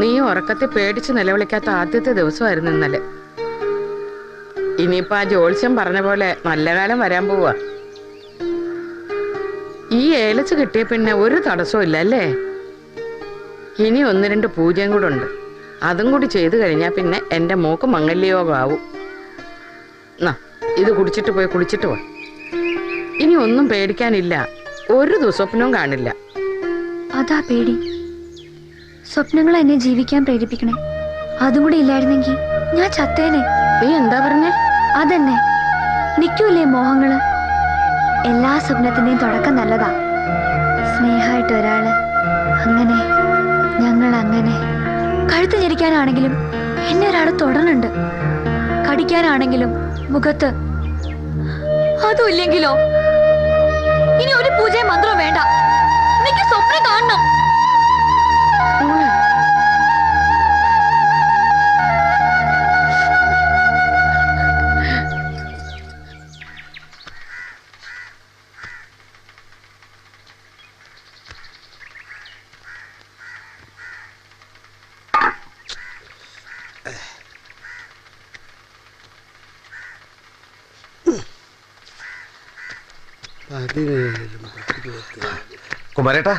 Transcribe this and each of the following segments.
നീ ഉറക്കത്തിൽ പേടിച്ച് നിലവിളിക്കാത്ത ആദ്യത്തെ ദിവസമായിരുന്നു ഇന്നലെ. ഇനിയിപ്പോ ആ ജ്യോത്സ്യം പറഞ്ഞ പോലെ നല്ല കാലം വരാൻ പോവാ. ഈ ഏലച്ച് കിട്ടിയ പിന്നെ ഒരു തടസ്സവും ഇല്ല അല്ലേ? ഇനി 1-2 പൂജയും കൂടെ ഉണ്ട്. അതും കൂടി ചെയ്തു കഴിഞ്ഞാൽ പിന്നെ എൻ്റെ മോക്ക് മംഗല്യയോഗമാവും. ഇത് കുടിച്ചിട്ട് പോയി കുളിച്ചിട്ട് പോ. ഇനി ഒന്നും പേടിക്കാനില്ല. ഒരു ദുസ്വപ്നവും കാണില്ല. അതാ പേടി. സ്വപ്നങ്ങൾ എന്നെ ജീവിക്കാൻ പ്രേരിപ്പിക്കണേ. അതും കൂടി ഇല്ലായിരുന്നെങ്കിൽ ഞാൻ ചത്തേനെ. നീ എന്താ പറഞ്ഞേ? അതന്നെ, നിൽക്കൂലേ മോഹങ്ങള്. എല്ലാ സ്വപ്നത്തിന്റെയും തുടക്കം നല്ലതാ. സ്നേഹമായിട്ട് ഒരാള്, അങ്ങനെ ഞങ്ങൾ അങ്ങനെ. കഴുത്ത് ഞെരിക്കാനാണെങ്കിലും എന്നെ ഒരാൾ തൊടണുണ്ട്. കടിക്കാനാണെങ്കിലും മുഖത്ത്. അതും ഇല്ലെങ്കിലോ? ഇനി ഒരു പൂജയും മന്ത്രവും വേണ്ട. എനിക്ക് സ്വപ്നം കാണണം. കുമാരേട്ടാ,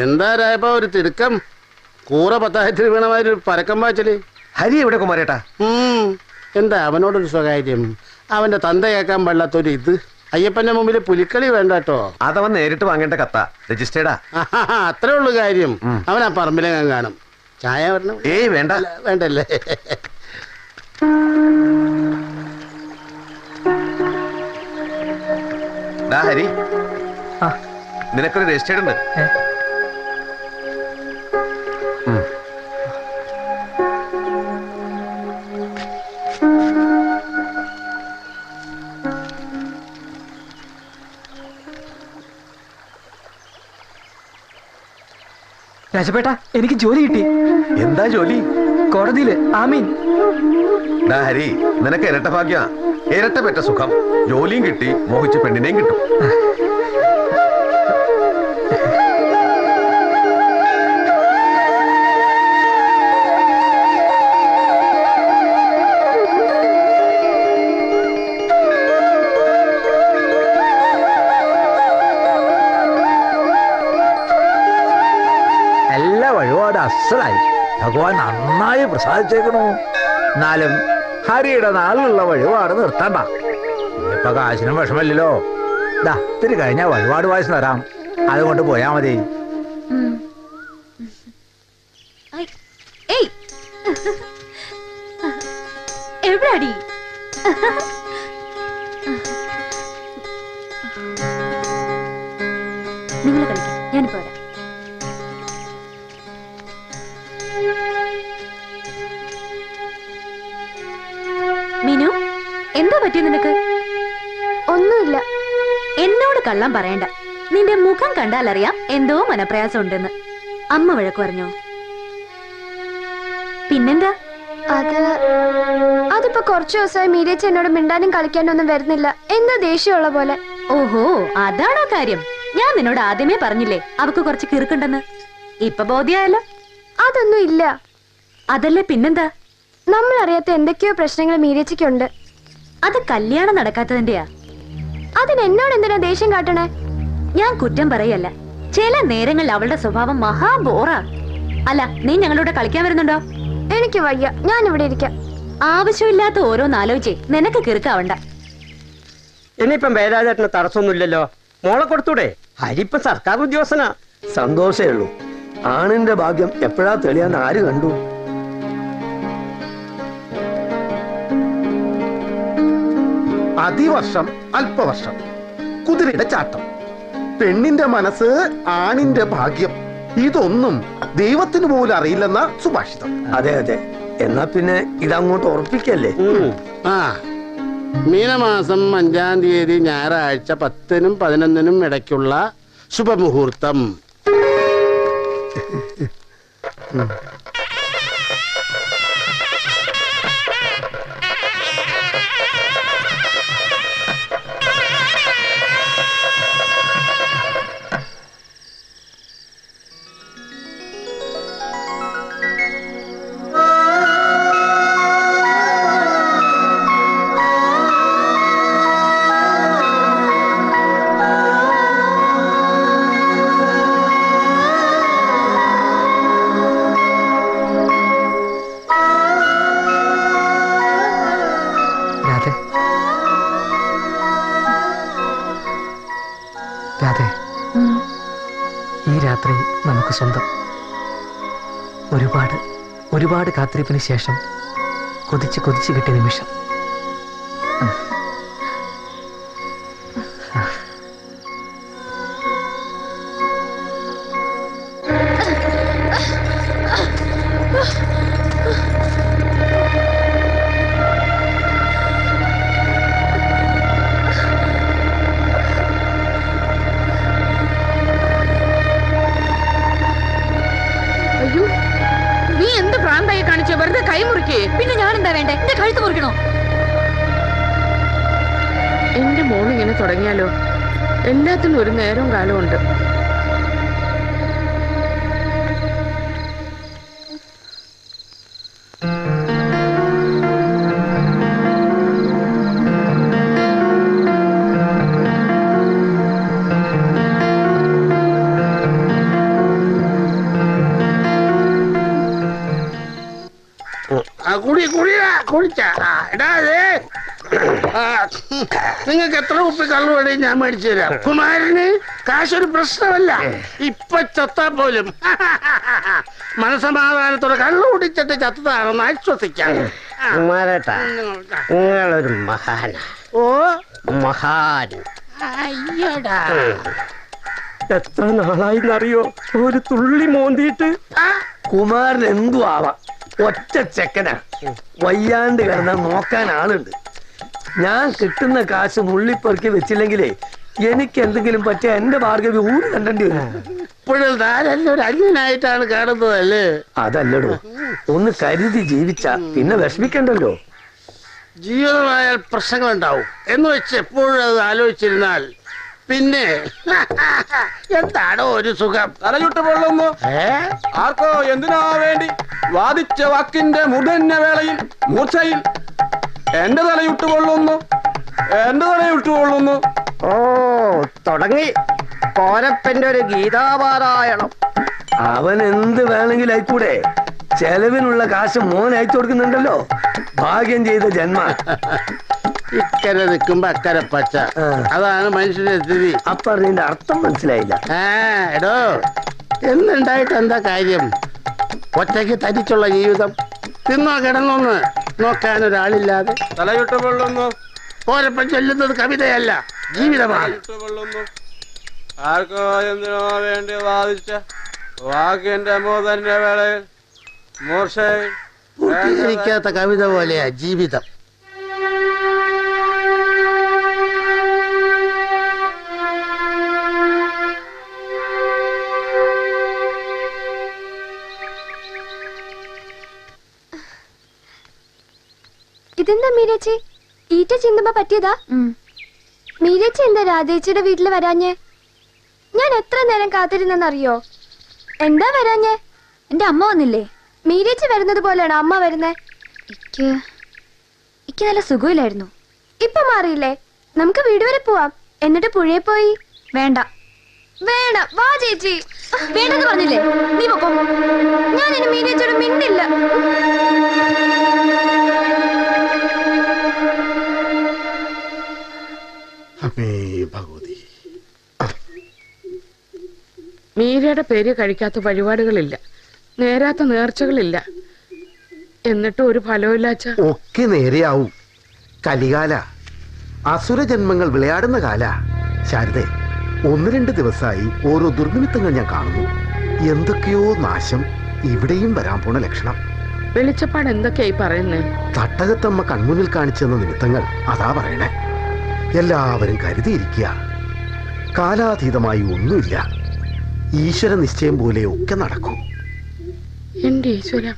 എന്താ രായപ്പ ഒരു തിടുക്കം? കൂറ 10,000 വീണമാതിരി പരക്കം പാച്ചല്. ഹരി എവിടെ കുമാരേട്ടാ? എന്താ അവനോടൊരു സ്വകാര്യം? അവന്റെ തന്ത കേൾക്കാൻ പാടില്ലാത്തൊരു ഇത്. അയ്യപ്പന്റെ മുമ്പിൽ പുലിക്കളി വേണ്ട കേട്ടോ. അതവൻ നേരിട്ട് വാങ്ങേണ്ട കത്താ, രജിസ്റ്റേർഡാ. അത്രേ ഉള്ളു കാര്യം. അവൻ ആ പറമ്പിലെങ്ങാൻ കാണും. ചായ വരണം? ഏയ് വേണ്ട. വേണ്ടല്ലേ? ഹരി, നിനക്കൊരു രജിസ്റ്റേർഡ് ഉണ്ട്. രാജപേട്ട, എനിക്ക് ജോലി കിട്ടി. എന്താ ജോലി? കോടതിയില്. ആമീൻ. ഹരി, നിനക്ക് ഇരട്ട ഭാഗ്യ. ഇരട്ട പെറ്റ സുഖം. ജോലിയും കിട്ടി, മോഹിച്ച് പെണ്ണിനെയും കിട്ടും. എല്ലാ വഴിപാട് അസലായി. ഭഗവാൻ നന്നായി പ്രസാദിച്ചേക്കണു. എന്നാലും ഹരിയുടെ നാളിലുള്ള വഴിപാട് നിർത്തണ്ട. ഇപ്പൊ കാശിനും വിഷമല്ലോ. ഇത്തിരി കഴിഞ്ഞാൽ വഴിപാട് വായിച്ചു തരാം. അതുകൊണ്ട് പോയാ മതി. എവിടാടി? നിങ്ങൾ കളിക്കാം, ഞാനിപ്പോ വരാം. മീനു, എന്താ പറ്റിയ നിനക്ക്? ഒന്നുമില്ല. എന്നോട് കള്ളം പറയണ്ട. നിന്റെ മുഖം കണ്ടാലറിയാം എന്തോ മനപ്രയാസം ഉണ്ടെന്ന്. അമ്മ വഴക്ക് പറഞ്ഞോ? പിന്നെന്താ? അതിപ്പോ കുറച്ചു ദിവസമായി മീരേച്ചി എന്നോട് മിണ്ടാനും കളിക്കാനും ഒന്നും വരുന്നില്ല. എന്താ ദേഷ്യമുള്ള പോലെ. ഓഹോ, അതാണോ കാര്യം? ഞാൻ നിന്നോട് ആദ്യമേ പറഞ്ഞില്ലേ അവക്ക് കുറച്ച് കിറുക്കുണ്ടെന്ന്. ഇപ്പൊ ബോധ്യായല്ലോ. അതൊന്നും ഇല്ല. അതല്ലേ പിന്നെന്താ? നമ്മൾ അറിയാത്ത എന്തൊക്കെയോ പ്രശ്നങ്ങൾ മീരേച്ചിക്കുണ്ട്. അത് കല്യാണം നടക്കാത്തതിന്റെയാ. അതിന് എന്നോട് എന്തിനാ ദേഷ്യം കാട്ടണേ? ഞാൻ കുറ്റം പറയല്ല. ചില നേരങ്ങളിൽ അവളുടെ സ്വഭാവം മഹാ ബോറാ. അല്ല, നീ ഞങ്ങളോട് കളിക്കാൻ വരുന്നുണ്ടോ? എനിക്ക് വയ്യ, ഞാൻ ഇവിടെ ഇരിക്കാം. ആവശ്യമില്ലാത്ത ഓരോന്നാലോചിച്ചേ നിനക്ക് കിറുക്കാവണ്ട. ഇനിയിപ്പം വേലാചേട്ടന് തടസ്സമൊന്നുമില്ലല്ലോ. മോളെ കൊടുത്തൂടെ? ഹരിപ്പം സർക്കാർ ഉദ്യോഗസ്ഥനാ. സന്തോഷേ ഉള്ളൂ. ആണിന്റെ ഭാഗ്യം എപ്പോഴാ തെളിയാന്ന് ആര് കണ്ടു? അതിവർഷം അല്പവർഷം, കുതിരയുടെ ചാട്ടം, പെണ്ണിന്റെ മനസ്സ് ആണിന്റെ ഭാഗ്യം. ഇതൊന്നും ദൈവത്തിന് പോലും അറിയില്ലെന്ന സുഭാഷിതം. അതെ അതെ. എന്നാ പിന്നെ ഇതങ്ങോട്ട് ഉറപ്പിക്കല്ലേ? മീനമാസം 5-ാം തീയതി ഞായറാഴ്ച 10-നും 11-നും ഇടയ്ക്കുള്ള ശുഭമുഹൂർത്തം. ഒരുപാട് കാത്തിരിപ്പിന് ശേഷം കൊതിച്ച് കിട്ടിയ നിമിഷം. അയ്യോ, നീ എന്ത് ഭ്രാന്തായി കാണിച്ചോ? വെറുതെ കൈ മുറിക്കേ. പിന്നെ ഞാൻ എന്താ വേണ്ടേ? എന്റെ കഴുത്ത് മുറിക്കണോ? എന്റെ മോളിങ്ങനെ തുടങ്ങിയാലോ? എല്ലാത്തിനും ഒരു നേരവും കാലവും ഉണ്ട്. നിങ്ങൾക്ക് എത്ര കുപ്പി കള്ളു വേണേ ഞാൻ മേടിച്ചു തരാം. കുമാരന് കാശൊരു പ്രശ്നമല്ല. ഇപ്പൊ ചത്താ പോലും മനസമാധാനത്തോടെ കള്ളു കുടിച്ചിട്ട് ചത്തതാണെന്ന് ആശ്വസിക്കാം. കുമാരേട്ടാ, നിങ്ങളൊരു മഹാന. ഓ മഹാൻ. അയ്യടാ, എത്ര നാളായിന്നറിയോ ഒരു തുള്ളി മോന്തിയിട്ട്? കുമാരൻ എന്തു ആവാം, ഒറ്റ ചെക്കനാ. വയ്യാണ്ട് കിടന്നാൽ നോക്കാൻ ആളുണ്ട്. ഞാൻ കിട്ടുന്ന കാശ് നുള്ളിപ്പെറുക്കി വെച്ചില്ലെങ്കിലേ എനിക്ക് എന്തെങ്കിലും പറ്റിയ എന്റെ ഭാർഗവി ഊര് കണ്ടേണ്ടി വരും. ഇപ്പോഴും താനെല്ലാം ഒരു അന്യനായിട്ടാണ് കാണുന്നതല്ലേ? അതല്ലടോ, ഒന്ന് കരുതി ജീവിച്ച പിന്നെ വിഷമിക്കണ്ടല്ലോ. ജീവിതമായാൽ പ്രശ്നങ്ങളുണ്ടാവും എന്ന് വെച്ച് എപ്പോഴും അത് ആലോചിച്ചിരുന്നാൽ പിന്നെ എന്താണോ ഒരു സുഖം. തലചുട്ട് പൊള്ളുന്നു. ആർക്കോ എന്തിനാ വേണ്ടി വാദിച്ച വാക്കിന്റെ മുതന്ന വേളയിൽ മൂർച്ചയിൽ എന്റെ തലയുട്ട് പൊള്ളുന്നു. ഓ, തുടങ്ങി കോരപ്പന്റെ ഒരു ഗീതാപാരായണം. അവൻ എന്ത് വേണമെങ്കിലും ആയിക്കൂടെ. ചെലവിനുള്ള കാശ് മോൻ അയച്ചു കൊടുക്കുന്നുണ്ടല്ലോ. ഭാഗ്യം ചെയ്ത ജന്മ. ഇക്കരെ നിൽക്കുമ്പോ അക്കരെ പച്ച, അതാണ് മനുഷ്യന്റെ സ്ഥിതി. അപ്പൊ അതിന്റെ അർത്ഥം മനസ്സിലായില്ല. എടോ, എന്നുണ്ടായിട്ട് എന്താ കാര്യം? ഒറ്റയ്ക്ക് തനിച്ചുള്ള ജീവിതം, തിന്നോ കിടന്നോന്ന് നോക്കാനൊരാളില്ലാതെ. തലയുട്ട് പൊള്ളുന്നു. ഓരപ്പം ചൊല്ലുന്നത് കവിതയല്ല, ജീവിതമാണ്. പൊള്ളുന്നു. ആർക്കോ എന്തിനോ വേണ്ടി വാദിച്ച വാക്കിന്റെ മുതന്ന വേളയിൽ മൂർച്ചയിൽ പൂർത്തീകരിക്കാത്ത കവിത പോലെയാ ജീവിതം. ഇതെന്താ മീരേച്ചി? ഈറ്റ ചിന്തുമ്പോ പറ്റിയതാ? മീരേച്ചി എന്താ രാധേച്ചിയുടെ വീട്ടിൽ വരാഞ്ഞേ? ഞാൻ എത്ര നേരം കാത്തിരുന്നെന്നറിയോ? എന്താ വരാഞ്ഞേ? എന്റെ അമ്മ വന്നില്ലേ? മീരേച്ചി വരുന്നത് പോലെയാണോ അമ്മ വരുന്നേ? എനിക്ക് നല്ല സുഖമില്ലായിരുന്നു. ഇപ്പൊ മാറിയില്ലേ? നമുക്ക് വീട് വരെ പോവാം, എന്നിട്ട് പുഴയിൽ പോയി. വേണ്ട. വേണം, വാ ചേച്ചി. വേണ്ടെന്ന് പറഞ്ഞില്ലേ? നീ പൊക്കോ. ഞാൻ ഇനി മീരേച്ചിയോട് മിണ്ടില്ല. ഭഗവതി, മീരയുടെ പേര് കഴിക്കാത്ത വഴിപാടുകളില്ല, നേരാത്ത നേർച്ചകളില്ല. എന്നിട്ടും ഒരു ഫലമില്ലാച്ച. ഒക്കെ നേരെയാവും. കലികാല, അസുരജന്മങ്ങൾ വിളയാടുന്ന കാല. ശാരദേ, 1-2 ദിവസമായി ഓരോ ദുർനിമിത്തങ്ങൾ ഞാൻ കാണുന്നു. എന്തൊക്കെയോ നാശം ഇവിടെയും വരാൻ പോണ ലക്ഷണം. വെളിച്ചപ്പാട് എന്തൊക്കെയായി പറയുന്നേ? തട്ടകത്തമ്മ കൺമുന്നിൽ കാണിച്ചെന്ന നിമിത്തങ്ങൾ അതാ പറയണേ. എല്ലാവരും കരുതിയിരിക്കുക. കാലാതീതമായി ഒന്നുമില്ല. ഈശ്വര നിശ്ചയം പോലെ ഒക്കെ നടക്കും. എന്റെ ഈശ്വര.